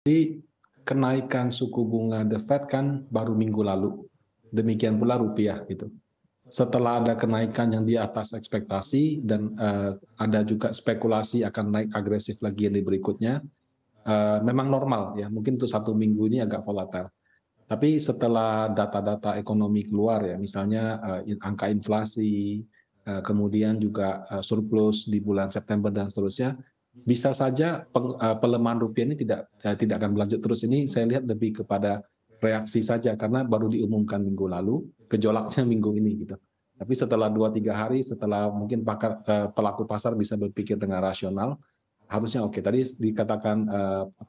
Jadi kenaikan suku bunga The Fed kan baru minggu lalu, demikian pula rupiah gitu. Setelah ada kenaikan yang di atas ekspektasi dan ada juga spekulasi akan naik agresif lagi yang di berikutnya, memang normal ya, mungkin untuk 1 minggu ini agak volatile. Tapi setelah data-data ekonomi keluar ya, misalnya angka inflasi, kemudian juga surplus di bulan September dan seterusnya, bisa saja pelemahan rupiah ini tidak akan berlanjut terus. Ini saya lihat lebih kepada reaksi saja karena baru diumumkan minggu lalu, gejolaknya minggu ini gitu. Tapi setelah 2-3 hari, setelah mungkin pelaku pasar bisa berpikir dengan rasional, harusnya oke. Tadi dikatakan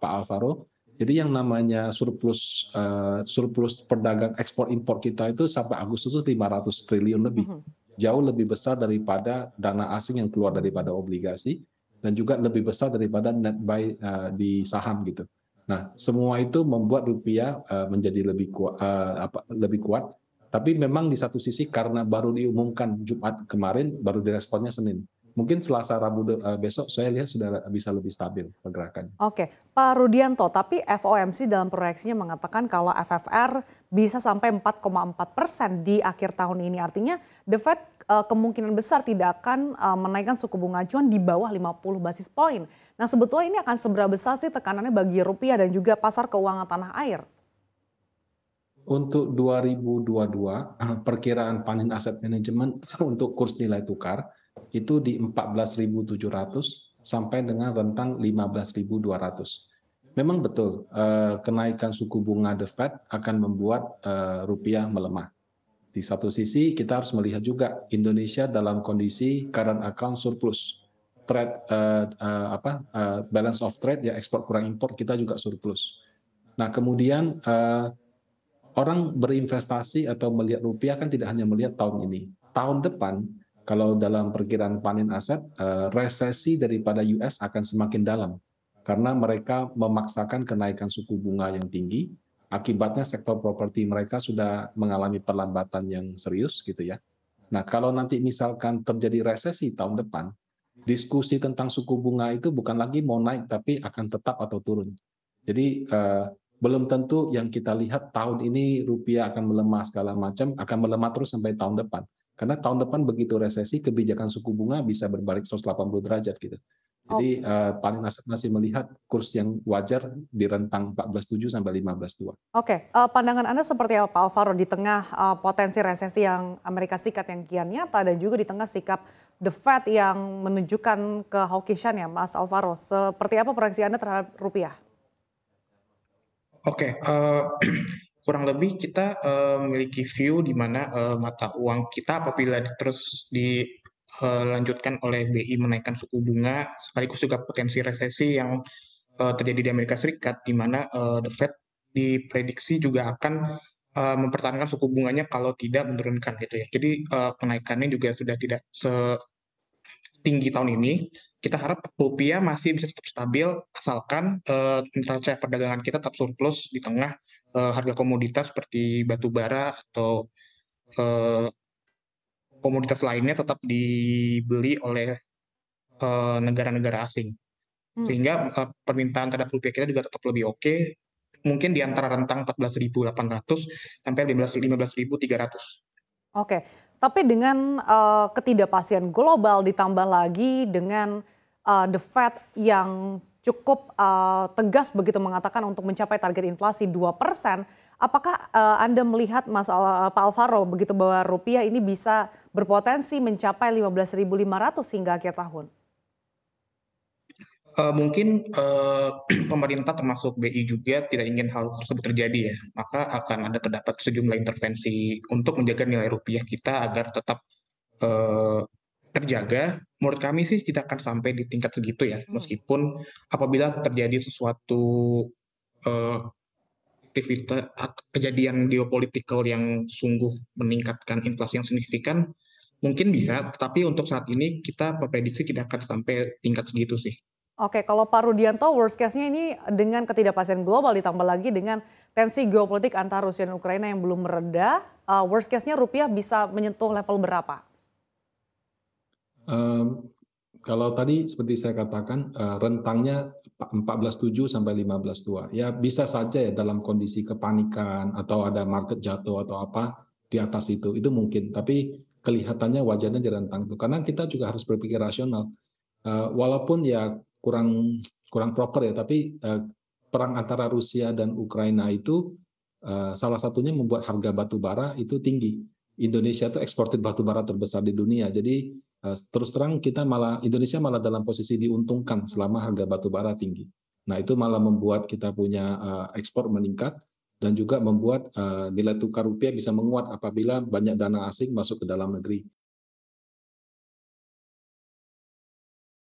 Pak Alvaro, jadi yang namanya surplus perdagang ekspor impor kita itu sampai Agustus itu 500 triliun lebih. Mhm. Jauh lebih besar daripada dana asing yang keluar daripada obligasi dan juga lebih besar daripada net buy di saham gitu. Nah, semua itu membuat rupiah menjadi lebih kuat. Tapi memang di satu sisi karena baru diumumkan Jumat kemarin, baru diresponnya Senin. Mungkin Selasa Rabu besok saya lihat sudah bisa lebih stabil pergerakannya. Oke, Pak Rudianto, tapi FOMC dalam proyeksinya mengatakan kalau FFR bisa sampai 4,4% di akhir tahun ini. Artinya The Fed kemungkinan besar tidak akan menaikkan suku bunga acuan di bawah 50 basis point. Nah, sebetulnya ini akan seberapa besar sih tekanannya bagi rupiah dan juga pasar keuangan tanah air? Untuk 2022, perkiraan Panin Asset Management untuk kurs nilai tukar itu di 14.700 sampai dengan rentang 15.200. Memang betul, kenaikan suku bunga The Fed akan membuat rupiah melemah. Di satu sisi kita harus melihat juga Indonesia dalam kondisi current account surplus, balance of trade ya, ekspor kurang impor kita juga surplus. Nah kemudian orang berinvestasi atau melihat rupiah kan tidak hanya melihat tahun ini. Tahun depan, kalau dalam perkiraan Panin Aset, resesi daripada US akan semakin dalam. Karena mereka memaksakan kenaikan suku bunga yang tinggi, akibatnya sektor properti mereka sudah mengalami perlambatan yang serius gitu ya. Nah, kalau nanti misalkan terjadi resesi tahun depan, diskusi tentang suku bunga itu bukan lagi mau naik, tapi akan tetap atau turun. Jadi belum tentu yang kita lihat tahun ini rupiah akan melemah segala macam, akan melemah terus sampai tahun depan. Karena tahun depan begitu resesi, kebijakan suku bunga bisa berbalik 180 derajat gitu. Jadi paling masih melihat kurs yang wajar di rentang 14.7 sampai 15.2. Oke, pandangan Anda seperti apa Pak Alvaro di tengah potensi resesi yang Amerika Serikat yang kian nyata dan juga di tengah sikap The Fed yang menunjukkan ke hawkishan ya Mas Alvaro. Seperti apa proyeksi Anda terhadap rupiah? Oke, kurang lebih kita memiliki view di mana mata uang kita apabila terus dilanjutkan oleh BI menaikkan suku bunga, sekaligus juga potensi resesi yang terjadi di Amerika Serikat, di mana The Fed diprediksi juga akan mempertahankan suku bunganya kalau tidak menurunkan gitu ya. Jadi kenaikannya juga sudah tidak tinggi tahun ini. Kita harap rupiah masih bisa tetap stabil asalkan neraca perdagangan kita tetap surplus di tengah harga komoditas seperti batu bara atau eh, komoditas lainnya tetap dibeli oleh negara-negara asing. Hmm. Sehingga permintaan terhadap rupiah kita juga tetap lebih oke, mungkin di antara rentang 14.800 sampai 15.300. Oke, tapi dengan ketidakpastian global ditambah lagi dengan The Fed yang cukup tegas begitu mengatakan untuk mencapai target inflasi 2%, apakah Anda melihat Pak Alvaro begitu bahwa rupiah ini bisa berpotensi mencapai 15.500 hingga akhir tahun? Mungkin pemerintah termasuk BI juga tidak ingin hal tersebut terjadi ya, maka akan terdapat sejumlah intervensi untuk menjaga nilai rupiah kita agar tetap eee, terjaga. Menurut kami sih tidak akan sampai di tingkat segitu ya, Hmm. meskipun apabila terjadi sesuatu eee, kejadian geopolitikal yang sungguh meningkatkan inflasi yang signifikan, mungkin bisa, tetapi untuk saat ini kita memprediksi tidak akan sampai tingkat segitu sih. Oke, kalau Pak Rudianto, worst case-nya ini dengan ketidakpastian global ditambah lagi dengan tensi geopolitik antara Rusia dan Ukraina yang belum mereda, worst case-nya rupiah bisa menyentuh level berapa? Eee, Kalau tadi seperti saya katakan rentangnya 14.7 sampai 15.2. Ya bisa saja ya dalam kondisi kepanikan atau ada market jatuh atau apa di atas itu mungkin. Tapi kelihatannya wajahnya di rentang itu. Karena kita juga harus berpikir rasional. Walaupun ya kurang proper ya, tapi perang antara Rusia dan Ukraina itu salah satunya membuat harga batu bara itu tinggi. Indonesia itu eksportir batu bara terbesar di dunia. Jadi terus terang Indonesia malah dalam posisi diuntungkan selama harga batu bara tinggi. Nah itu malah membuat kita punya ekspor meningkat dan juga membuat nilai tukar rupiah bisa menguat apabila banyak dana asing masuk ke dalam negeri.